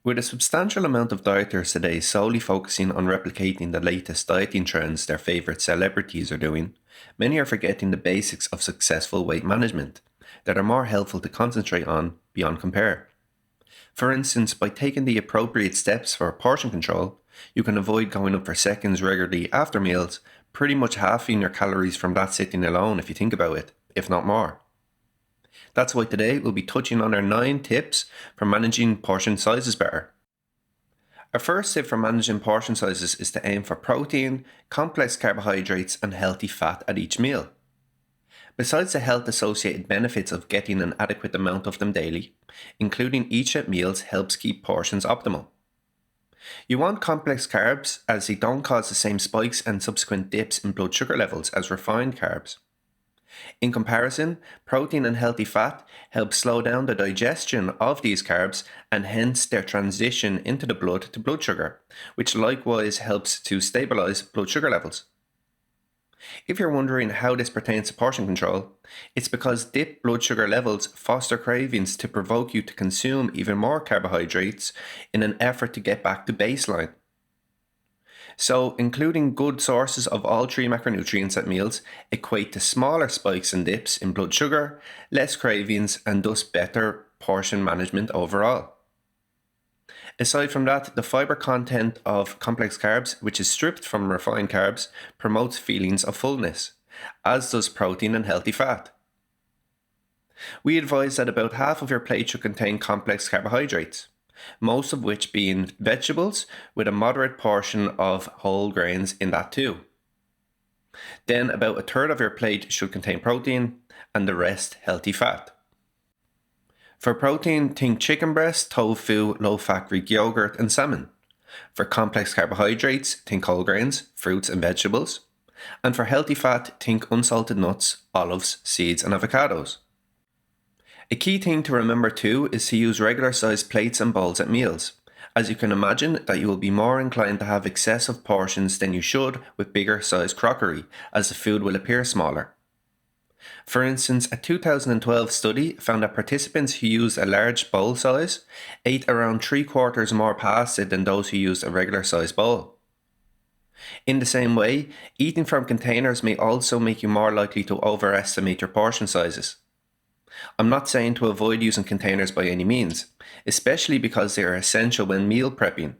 With a substantial amount of dieters today solely focusing on replicating the latest dieting trends their favourite celebrities are doing, many are forgetting the basics of successful weight management that are more helpful to concentrate on beyond compare. For instance, by taking the appropriate steps for portion control, you can avoid going up for seconds regularly after meals, pretty much halving your calories from that sitting alone if you think about it, if not more. That's why today we'll be touching on our 9 tips for managing portion sizes better. Our first tip for managing portion sizes is to aim for protein, complex carbohydrates, and healthy fat at each meal. Besides the health associated benefits of getting an adequate amount of them daily, including each at meals helps keep portions optimal. You want complex carbs as they don't cause the same spikes and subsequent dips in blood sugar levels as refined carbs. In comparison, protein and healthy fat help slow down the digestion of these carbs and hence their transition into the blood to blood sugar, which likewise helps to stabilize blood sugar levels. If you're wondering how this pertains to portion control, it's because dipped blood sugar levels foster cravings to provoke you to consume even more carbohydrates in an effort to get back to baseline. So, including good sources of all 3 macronutrients at meals equate to smaller spikes and dips in blood sugar, less cravings, and thus better portion management overall. Aside from that, the fiber content of complex carbs, which is stripped from refined carbs, promotes feelings of fullness, as does protein and healthy fat. We advise that about half of your plate should contain complex carbohydrates, most of which being vegetables with a moderate portion of whole grains in that too. Then about a third of your plate should contain protein and the rest healthy fat. For protein, think chicken breast, tofu, low-fat Greek yogurt, and salmon. For complex carbohydrates, think whole grains, fruits, and vegetables. And for healthy fat, think unsalted nuts, olives, seeds, and avocados. A key thing to remember too is to use regular sized plates and bowls at meals, as you can imagine that you will be more inclined to have excessive portions than you should with bigger sized crockery, as the food will appear smaller. For instance, a 2012 study found that participants who used a large bowl size ate around 3/4 more pasta than those who used a regular sized bowl. In the same way, eating from containers may also make you more likely to overestimate your portion sizes. I'm not saying to avoid using containers by any means, especially because they are essential when meal prepping,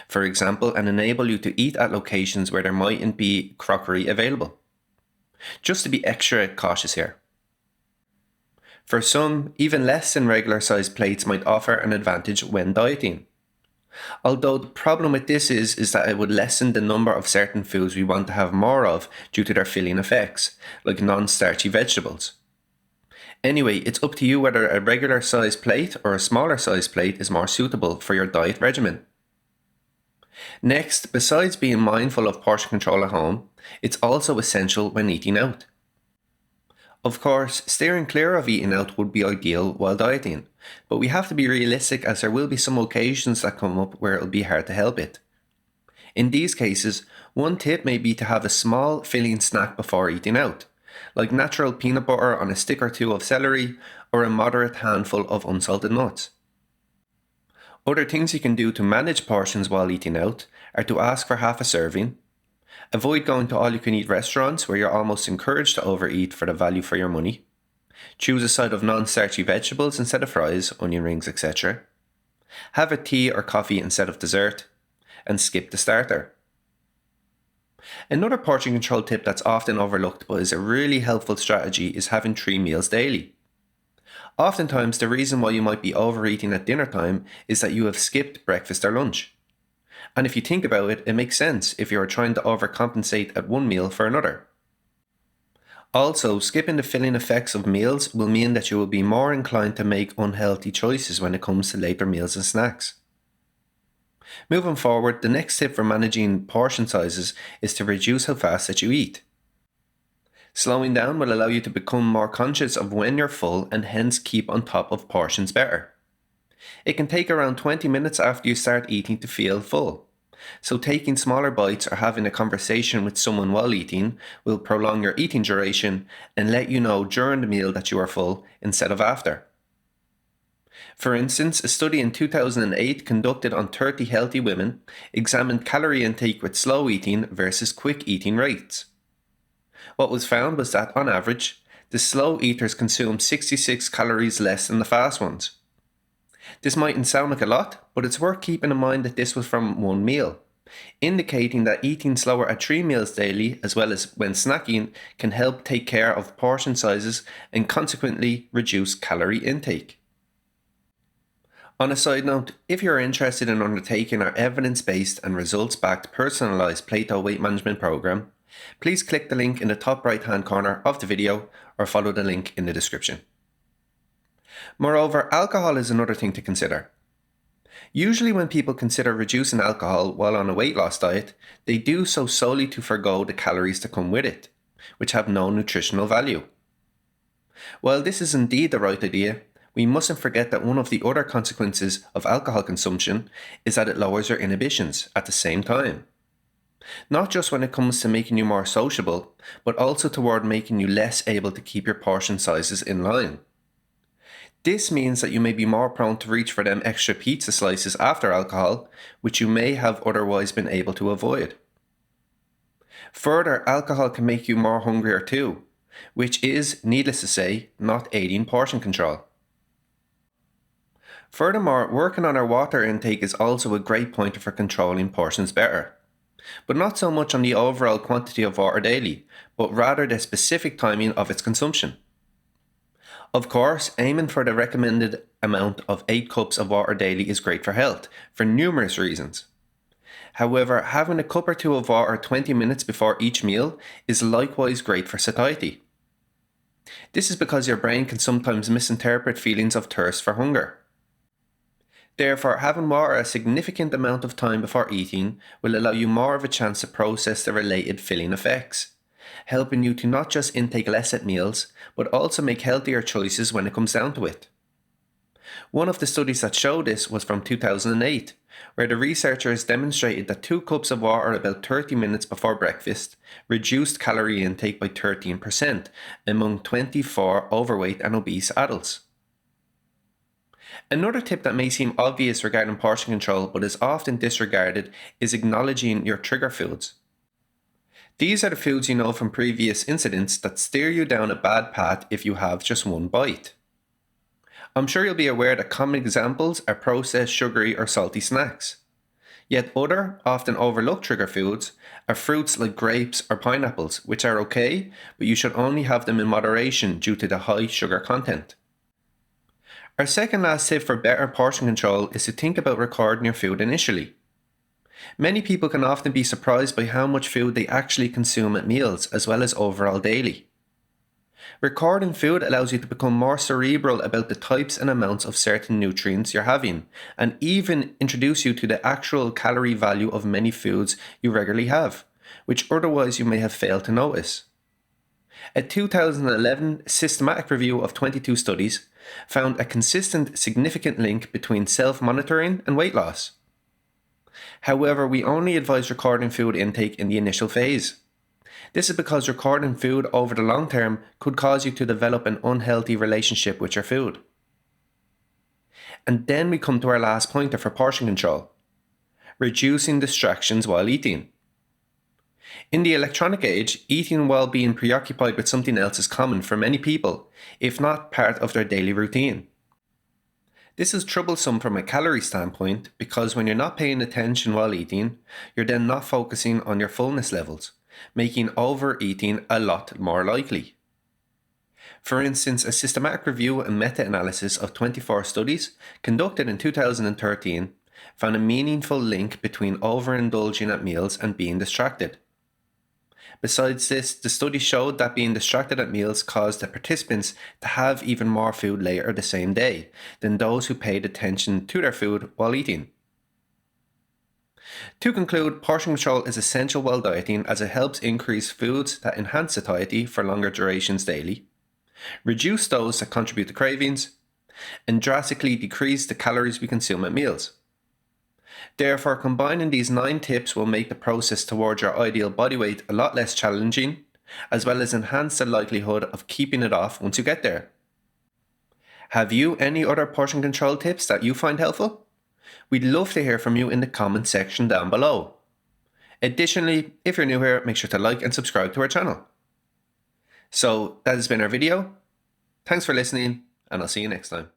for example, and enable you to eat at locations where there mightn't be crockery available. Just to be extra cautious here. For some, even less than regular sized plates might offer an advantage when dieting. Although the problem with this is that it would lessen the number of certain foods we want to have more of due to their filling effects, like non-starchy vegetables. Anyway, it's up to you whether a regular sized plate or a smaller sized plate is more suitable for your diet regimen. Next, besides being mindful of portion control at home, it's also essential when eating out. Of course, steering clear of eating out would be ideal while dieting, but we have to be realistic as there will be some occasions that come up where it'll be hard to help it. In these cases, one tip may be to have a small filling snack before eating out, like natural peanut butter on a stick or 2 of celery or a moderate handful of unsalted nuts. Other things you can do to manage portions while eating out are to ask for half a serving, avoid going to all-you-can-eat restaurants where you're almost encouraged to overeat for the value for your money, choose a side of non-starchy vegetables instead of fries, onion rings, etc., have a tea or coffee instead of dessert, and skip the starter. Another portion control tip that's often overlooked but is a really helpful strategy is having 3 meals daily. Oftentimes, the reason why you might be overeating at dinner time is that you have skipped breakfast or lunch. And if you think about it, it makes sense if you are trying to overcompensate at one meal for another. Also, skipping the filling effects of meals will mean that you will be more inclined to make unhealthy choices when it comes to later meals and snacks. Moving forward, the next tip for managing portion sizes is to reduce how fast that you eat. Slowing down will allow you to become more conscious of when you're full and hence keep on top of portions better. It can take around 20 minutes after you start eating to feel full. So taking smaller bites or having a conversation with someone while eating will prolong your eating duration and let you know during the meal that you are full instead of after. For instance, a study in 2008 conducted on 30 healthy women examined calorie intake with slow eating versus quick eating rates. What was found was that, on average, the slow eaters consumed 66 calories less than the fast ones. This mightn't sound like a lot, but it's worth keeping in mind that this was from one meal, indicating that eating slower at 3 meals daily, as well as when snacking, can help take care of portion sizes and consequently reduce calorie intake. On a side note, if you're interested in undertaking our evidence-based and results-backed personalised Plato weight management program, please click the link in the top right-hand corner of the video or follow the link in the description. Moreover, alcohol is another thing to consider. Usually when people consider reducing alcohol while on a weight loss diet, they do so solely to forgo the calories that come with it, which have no nutritional value. While this is indeed the right idea, we mustn't forget that one of the other consequences of alcohol consumption is that it lowers your inhibitions at the same time. Not just when it comes to making you more sociable, but also toward making you less able to keep your portion sizes in line. This means that you may be more prone to reach for them extra pizza slices after alcohol, which you may have otherwise been able to avoid. Further, alcohol can make you more hungrier too, which is, needless to say, not aiding portion control. Furthermore, working on our water intake is also a great pointer for controlling portions better, but not so much on the overall quantity of water daily, but rather the specific timing of its consumption. Of course, aiming for the recommended amount of 8 cups of water daily is great for health, for numerous reasons. However, having a cup or two of water 20 minutes before each meal is likewise great for satiety. This is because your brain can sometimes misinterpret feelings of thirst for hunger. Therefore, having water a significant amount of time before eating will allow you more of a chance to process the related filling effects, helping you to not just intake less at meals, but also make healthier choices when it comes down to it. One of the studies that showed this was from 2008, where the researchers demonstrated that 2 cups of water about 30 minutes before breakfast reduced calorie intake by 13% among 24 overweight and obese adults. Another tip that may seem obvious regarding portion control but is often disregarded is acknowledging your trigger foods. These are the foods you know from previous incidents that steer you down a bad path if you have just one bite. I'm sure you'll be aware that common examples are processed sugary or salty snacks. Yet other, often overlooked trigger foods are fruits like grapes or pineapples, which are okay, but you should only have them in moderation due to the high sugar content. Our second last tip for better portion control is to think about recording your food initially. Many people can often be surprised by how much food they actually consume at meals as well as overall daily. Recording food allows you to become more cerebral about the types and amounts of certain nutrients you're having, and even introduce you to the actual calorie value of many foods you regularly have, which otherwise you may have failed to notice. A 2011 systematic review of 22 studies found a consistent, significant link between self-monitoring and weight loss. However, we only advise recording food intake in the initial phase. This is because recording food over the long term could cause you to develop an unhealthy relationship with your food. And then we come to our last pointer for portion control: reducing distractions while eating. In the electronic age, eating while being preoccupied with something else is common for many people, if not part of their daily routine. This is troublesome from a calorie standpoint because when you're not paying attention while eating, you're then not focusing on your fullness levels, making overeating a lot more likely. For instance, a systematic review and meta-analysis of 24 studies conducted in 2013 found a meaningful link between overindulging at meals and being distracted. Besides this, the study showed that being distracted at meals caused the participants to have even more food later the same day than those who paid attention to their food while eating. To conclude, portion control is essential while dieting as it helps increase foods that enhance satiety for longer durations daily, reduce those that contribute to cravings, and drastically decrease the calories we consume at meals. Therefore, combining these 9 tips will make the process towards your ideal body weight a lot less challenging, as well as enhance the likelihood of keeping it off once you get there. Have you any other portion control tips that you find helpful? We'd love to hear from you in the comments section down below. Additionally, if you're new here, make sure to like and subscribe to our channel. So that has been our video. Thanks for listening, and I'll see you next time.